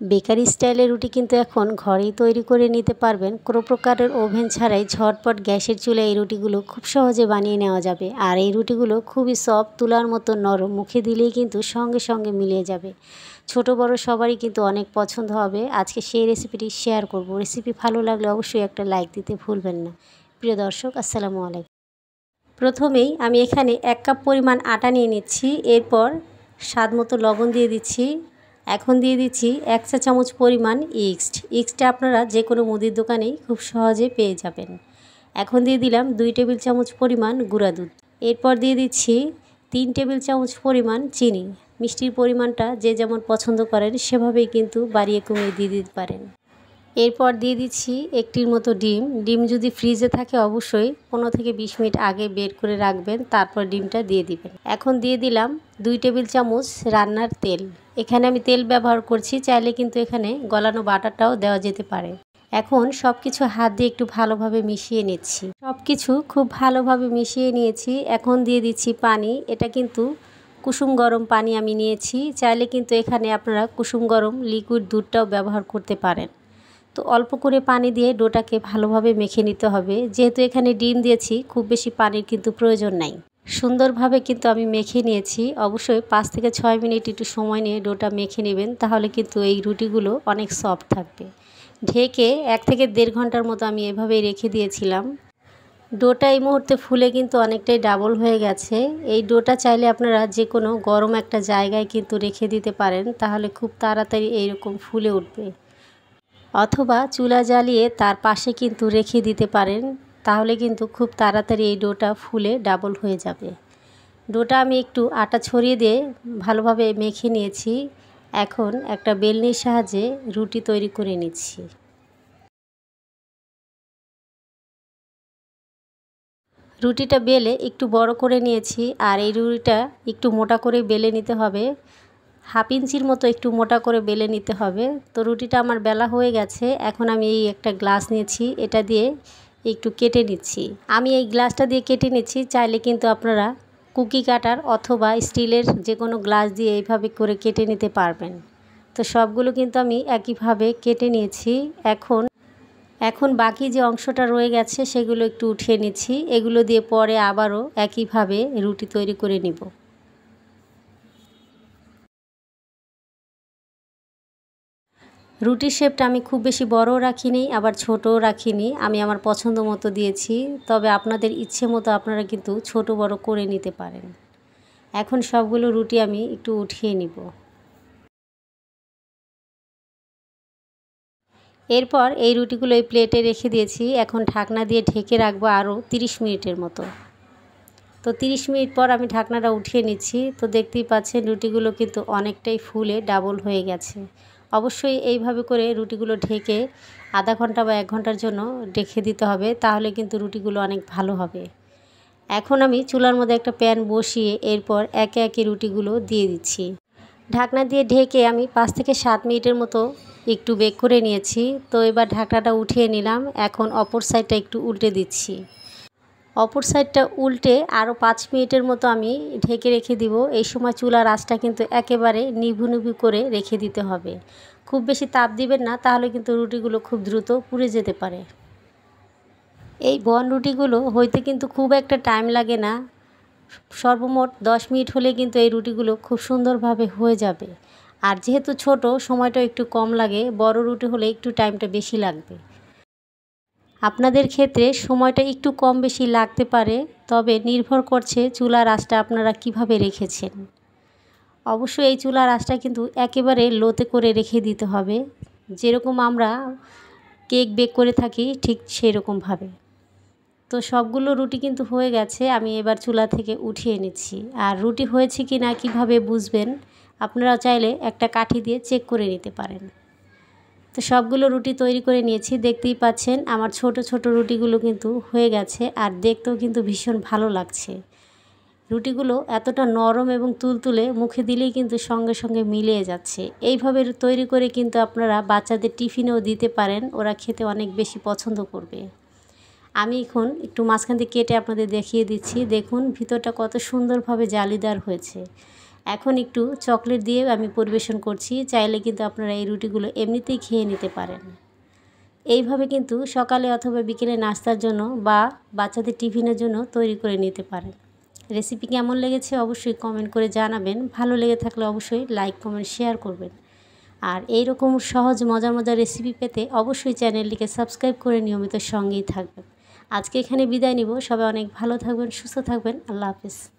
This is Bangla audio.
বেকারি স্টাইলের রুটি কিন্তু এখন ঘরেই তৈরি করে নিতে পারবেন। কোনো প্রকারের ওভেন ছাড়াই ঝটপট গ্যাসের চুলায় এই রুটিগুলো খুব সহজে বানিয়ে নেওয়া যাবে। আর এই রুটিগুলো খুবই সফট, তুলার মতো নরম, মুখে দিলেই কিন্তু সঙ্গে সঙ্গে মিলিয়ে যাবে। ছোট বড় সবারই কিন্তু অনেক পছন্দ হবে। আজকে সেই রেসিপিটি শেয়ার করব। রেসিপি ভালো লাগলে অবশ্যই একটা লাইক দিতে ভুলবেন না। প্রিয় দর্শক, আসসালামু আলাইকুম। প্রথমেই আমি এখানে 1 কাপ পরিমাণ আটা নিয়ে নিচ্ছি। এরপর স্বাদ মতো লবণ দিয়ে দিচ্ছি। এখন দিয়ে দিচ্ছি 1 চা চামচ পরিমাণ ইস্ট। ইস্টটা আপনারা যে কোনো মুদির দোকানেই খুব সহজে পেয়ে যাবেন। এখন দিয়ে দিলাম 2 টেবিল চামচ পরিমাণ গুঁড়া দুধ। এরপর দিয়ে দিচ্ছি 3 টেবিল চামচ পরিমাণ চিনি। মিষ্টির পরিমাণটা যে যেমন পছন্দ করেন সেভাবেই কিন্তু বাড়িয়ে কমিয়ে দিয়ে দিতে পারেন। এরপর দিয়ে দিচ্ছি 1টির মতো ডিম। ডিম যদি ফ্রিজে থাকে অবশ্যই 15 থেকে 20 মিনিট আগে বের করে রাখবেন, তারপর ডিমটা দিয়ে দিবেন। এখন দিয়ে দিলাম 2 টেবিল চামচ রান্নার তেল। এখানে আমি তেল ব্যবহার করছি, চাইলে কিন্তু এখানে গলানো বাটারটাও দেওয়া যেতে পারে। এখন সব কিছু হাত দিয়ে একটু ভালোভাবে মিশিয়ে নিচ্ছি। সব কিছু খুব ভালোভাবে মিশিয়ে নিয়েছি। এখন দিয়ে দিচ্ছি পানি। এটা কিন্তু কুসুম গরম পানি আমি নিয়েছি। চাইলে কিন্তু এখানে আপনারা কুসুম গরম লিকুইড দুধটাও ব্যবহার করতে পারেন। তো অল্প করে পানি দিয়ে ডোটাকে ভালোভাবে মেখে নিতে হবে। যেহেতু এখানে ডিম দিয়েছি, খুব বেশি পানির কিন্তু প্রয়োজন নাই। সুন্দরভাবে কিন্তু আমি মেখে নিয়েছি। অবশ্যই 5 থেকে 6 মিনিট একটু সময় নিয়ে ডোটা মেখে নেবেন, তাহলে কিন্তু এই রুটিগুলো অনেক সফট থাকবে। ঢেকে 1 থেকে 1.5 ঘন্টার মতো আমি এভাবেই রেখে দিয়েছিলাম। ডোটা এই মুহূর্তে ফুলে কিন্তু অনেকটাই ডাবল হয়ে গেছে। এই ডোটা চাইলে আপনারা যে কোনো গরম একটা জায়গায় কিন্তু রেখে দিতে পারেন, তাহলে খুব তাড়াতাড়ি এইরকম ফুলে উঠবে। অথবা চুলা জ্বালিয়ে তার পাশে কিন্তু রেখে দিতে পারেন, তাহলে কিন্তু খুব তাড়াতাড়ি এই ডোটা ফুলে ডাবল হয়ে যাবে। ডোটা আমি একটু আটা ছড়িয়ে দিয়ে ভালোভাবে মেখে নিয়েছি। এখন একটা বেলনির সাহায্যে রুটি তৈরি করে নিচ্ছি। রুটিটা বেলে একটু বড় করে নিয়েছি, আর এই রুটিটা একটু মোটা করে বেলে নিতে হবে। 1/2 ইঞ্চির মতো একটু মোটা করে বেলে নিতে হবে। তো রুটিটা আমার বেলা হয়ে গেছে। এখন আমি এই একটা গ্লাস নিয়েছি, এটা দিয়ে একটু কেটে নিচ্ছি। আমি এই গ্লাসটা দিয়ে কেটে নিচ্ছি। চাইলে কিন্তু আপনারা কুকি কাটার অথবা স্টিলের যে কোনো গ্লাস দিয়ে এইভাবে করে কেটে নিতে পারবেন। তো সবগুলো কিন্তু আমি একইভাবে কেটে নিয়েছি। এখন বাকি যে অংশটা রয়ে গেছে সেগুলো একটু উঠিয়ে নিচ্ছি। এগুলো দিয়ে পরে আবারও একইভাবে রুটি তৈরি করে নিব। রুটির শেপটা আমি খুব বেশি বড়ও রাখিনি, আবার ছোটও রাখিনি। আমি আমার পছন্দ মতো দিয়েছি। তবে আপনাদের ইচ্ছে মতো আপনারা কিন্তু ছোট বড় করে নিতে পারেন। এখন সবগুলো রুটি আমি একটু উঠিয়ে নিব। এরপর এই রুটিগুলো এই প্লেটে রেখে দিয়েছি। এখন ঢাকনা দিয়ে ঢেকে রাখবো আরও 30 মিনিটের মতো। তো 30 মিনিট পর আমি ঢাকনাটা উঠিয়ে নিচ্ছি। তো দেখতেই পাচ্ছেন রুটিগুলো কিন্তু অনেকটাই ফুলে ডাবল হয়ে গেছে। অবশ্যই এইভাবে করে রুটিগুলো ঢেকে আধা ঘন্টা বা 1 ঘন্টার জন্য রেখে দিতে হবে, তাহলে কিন্তু রুটিগুলো অনেক ভালো হবে। এখন আমি চুলার মধ্যে একটা প্যান বসিয়ে এরপর একে একে রুটিগুলো দিয়ে দিচ্ছি। ঢাকনা দিয়ে ঢেকে আমি 5 থেকে 7 মিনিটের মতো একটু বেক করে নিয়েছি। তো এবার ঢাকনাটা উঠিয়ে নিলাম। এখন অপর সাইডটা একটু উল্টে দিচ্ছি। অপর সাইডটা উল্টে আরও 5 মিনিটের মতো আমি ঢেকে রেখে দিব। এই সময় চুলার আঁচটা কিন্তু একেবারে নিভু নিভু করে রেখে দিতে হবে। খুব বেশি তাপ দিবেন না, তাহলে কিন্তু রুটিগুলো খুব দ্রুত পুড়ে যেতে পারে। এই বন রুটিগুলো হইতে কিন্তু খুব একটা টাইম লাগে না। সর্বমোট 10 মিনিট হলে কিন্তু এই রুটিগুলো খুব সুন্দরভাবে হয়ে যাবে। আর যেহেতু ছোট, সময়টা একটু কম লাগে। বড় রুটি হলে একটু টাইমটা বেশি লাগবে। আপনাদের ক্ষেত্রে সময়টা একটু কম বেশি লাগতে পারে, তবে নির্ভর করছে চুলার আঁচটা আপনারা কিভাবে রেখেছেন। অবশ্যই এই চুলার আঁচটা কিন্তু একেবারে লোতে করে রেখে দিতে হবে, যেরকম আমরা কেক বেক করে থাকি ঠিক সেরকমভাবে। তো সবগুলো রুটি কিন্তু হয়ে গেছে। আমি এবার চুলা থেকে উঠিয়ে নিচ্ছি। আর রুটি হয়েছে কি না কীভাবে বুঝবেন, আপনারা চাইলে একটা কাঠি দিয়ে চেক করে নিতে পারেন। তো সবগুলো রুটি তৈরি করে নিয়েছি। দেখতেই পাচ্ছেন আমার ছোট ছোট রুটিগুলো কিন্তু হয়ে গেছে, আর দেখতেও কিন্তু ভীষণ ভালো লাগছে। রুটিগুলো এতটা নরম এবং তুলতুলে, মুখে দিলেই কিন্তু সঙ্গে সঙ্গে মিলিয়ে যাচ্ছে। এইভাবে তৈরি করে কিন্তু আপনারা বাচ্চাদের টিফিনেও দিতে পারেন, ওরা খেতে অনেক বেশি পছন্দ করবে। আমি এখন একটু মাঝখান দিয়ে কেটে আপনাদের দেখিয়ে দিচ্ছি। দেখুন ভিতরটা কত সুন্দরভাবে জালিদার হয়েছে। এখন একটু চকলেট দিয়ে আমি পরিবেশন করছি। চাইলে কিন্তু আপনারা এই রুটিগুলো এমনিতেই খেয়ে নিতে পারেন। এইভাবে কিন্তু সকালে অথবা বিকেলে নাস্তার জন্য বা বাচ্চাদের টিফিনের জন্য তৈরি করে নিতে পারেন। রেসিপি কেমন লেগেছে অবশ্যই কমেন্ট করে জানাবেন। ভালো লেগে থাকলে অবশ্যই লাইক কমেন্ট শেয়ার করবেন। আর এই রকম সহজ মজার মজার রেসিপি পেতে অবশ্যই চ্যানেলটিকে সাবস্ক্রাইব করে নিয়মিত সঙ্গেই থাকবেন। আজকে এখানে বিদায় নিব। সবাই অনেক ভালো থাকবেন, সুস্থ থাকবেন। আল্লাহ হাফেজ।